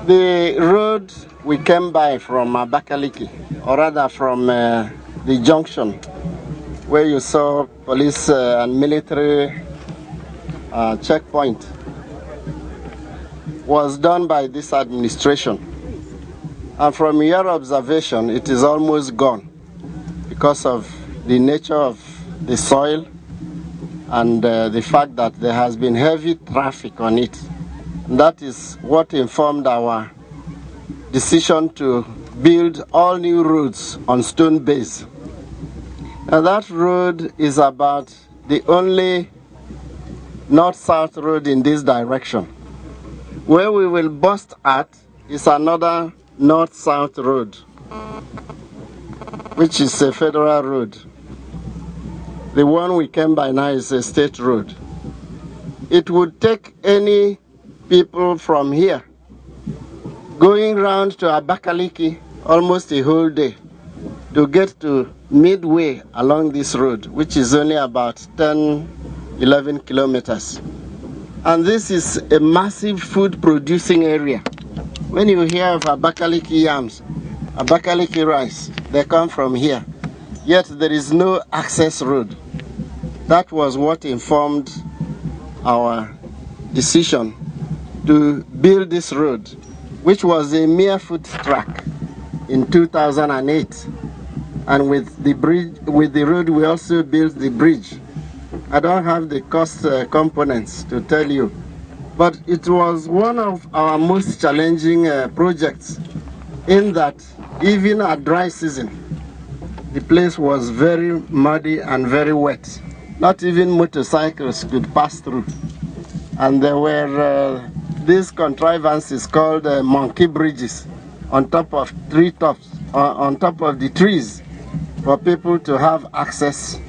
The road we came by from Abakaliki, or rather from the junction where you saw police and military checkpoint, was done by this administration. And from your observation, it is almost gone because of the nature of the soil and the fact that there has been heavy traffic on it. And that is what informed our decision to build all new roads on stone base. Now that road is about the only north-south road in this direction. Where we will bust at is another north-south road, which is a federal road. The one we came by now is a state road. It would take any people from here going round to Abakaliki almost a whole day to get to midway along this road, which is only about 10-11 kilometers. And this is a massive food producing area. When you hear of Abakaliki yams, Abakaliki rice, they come from here. Yet there is no access road. That was what informed our decision to build this road, which was a mere foot track in 2008. And with the bridge, with the road, we also built the bridge. I don't have the cost components to tell you, but it was one of our most challenging projects in that even at dry season, the place was very muddy and very wet. Not even motorcycles could pass through. And there were these contrivances called monkey bridges on top of treetops, on top of the trees, for people to have access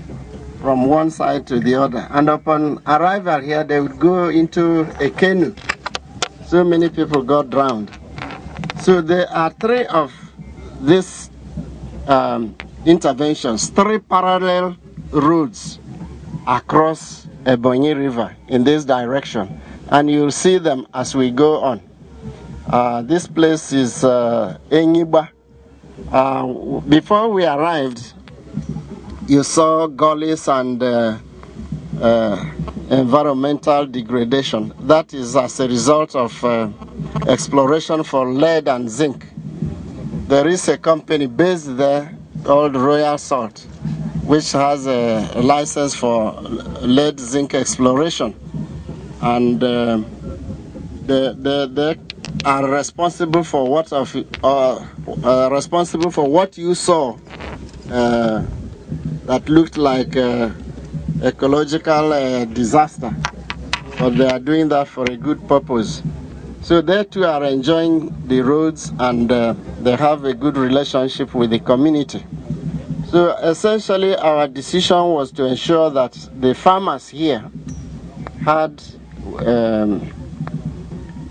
from one side to the other. And upon arrival here, they would go into a canoe. So many people got drowned. So there are three of these interventions, three parallel roads across EBONYI River in this direction. And you'll see them as we go on. This place is Enyiba. Before we arrived, you saw gullies and environmental degradation. That is as a result of exploration for lead and zinc. There is a company based there called Royal Salt, which has a license for lead zinc exploration. And they are responsible for what you saw that looked like ecological disaster, but they are doing that for a good purpose. So they too are enjoying the roads, and they have a good relationship with the community. So essentially our decision was to ensure that the farmers here had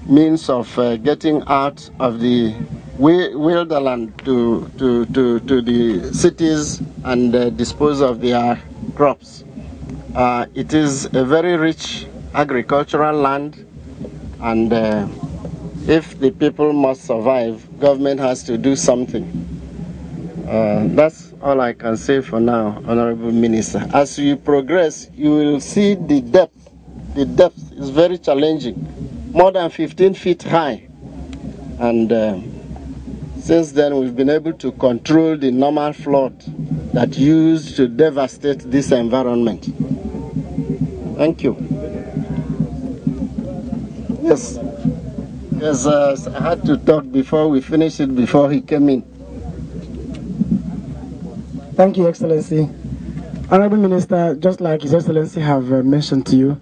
means of getting out of the wilderland to the cities and dispose of their crops. It is a very rich agricultural land, and if the people must survive, government has to do something. That's all I can say for now, Honorable Minister. As you progress, you will see the depth. The depth is very challenging, more than 15 feet high. And since then, we've been able to control the normal flood that used to devastate this environment. Thank you. Yes. Yes, I had to talk before we finished it, before he came in. Thank you, Excellency. Honorable Minister, just like His Excellency have mentioned to you,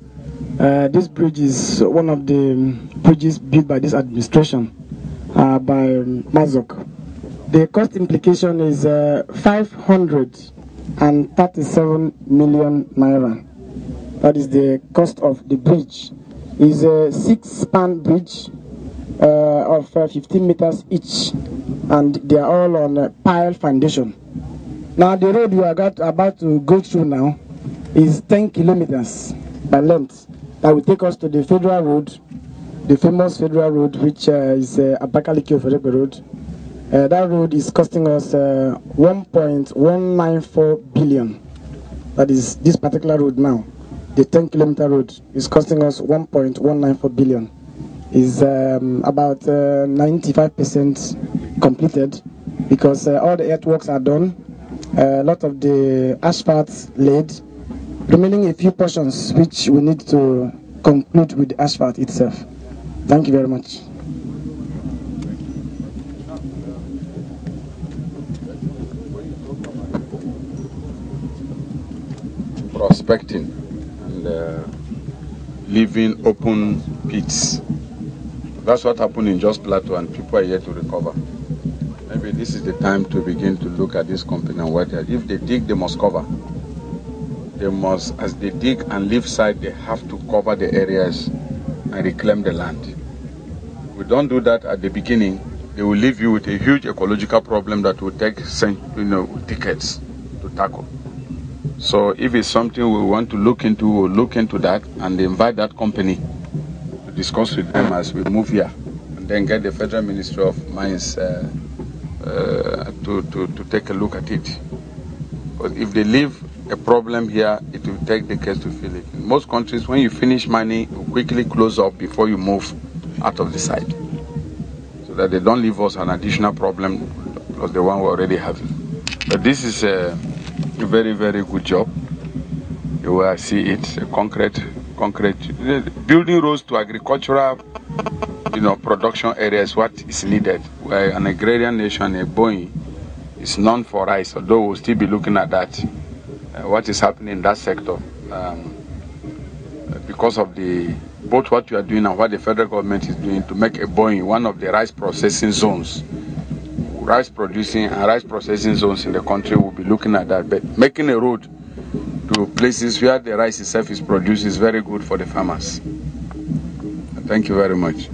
this bridge is one of the bridges built by this administration, by Mazok. The cost implication is 537 million naira. That is the cost of the bridge. It's a 6-span bridge of 15 meters each, and they are all on a pile foundation. Now the road we are about to go through now is 10 kilometers by length, that will take us to the Federal Road, the famous Federal Road, which is Abakaliki-Oferegbe Road. That road is costing us 1.194 billion. That is this particular road now. The 10-kilometer road is costing us 1.194 billion. Is about 95% completed, because all the earthworks are done. A lot of the asphalt laid, remaining a few portions which we need to conclude with the asphalt itself. Thank you very much. Prospecting and leaving open pits. That's what happened in Jos Plateau, and people are yet to recover. Maybe this is the time to begin to look at this company and what if they dig, they must cover. They must, as they dig and leave site, they have to cover the areas and reclaim the land. If we don't do that at the beginning, they will leave you with a huge ecological problem that will take decades to tackle. So if it's something we want to look into, we'll look into that and invite that company to discuss with them as we move here, and then get the Federal Ministry of Mines to take a look at it. But if they leave a problem here, it will take decades to fill it. In most countries, when you finish mining, you quickly close up before you move out of the site, so that they don't leave us an additional problem plus the one we're already having. But this is a very, very good job. You will see it, a concrete building roads to agricultural, production areas. What is needed? We're an agrarian nation. EBONYI is known for rice, although we'll still be looking at that. What is happening in that sector? Because of both what you are doing and what the federal government is doing to make EBONYI one of the rice processing zones. Rice producing and rice processing zones in the country will be looking at that. But making a road to places where the rice itself is produced is very good for the farmers. Thank you very much.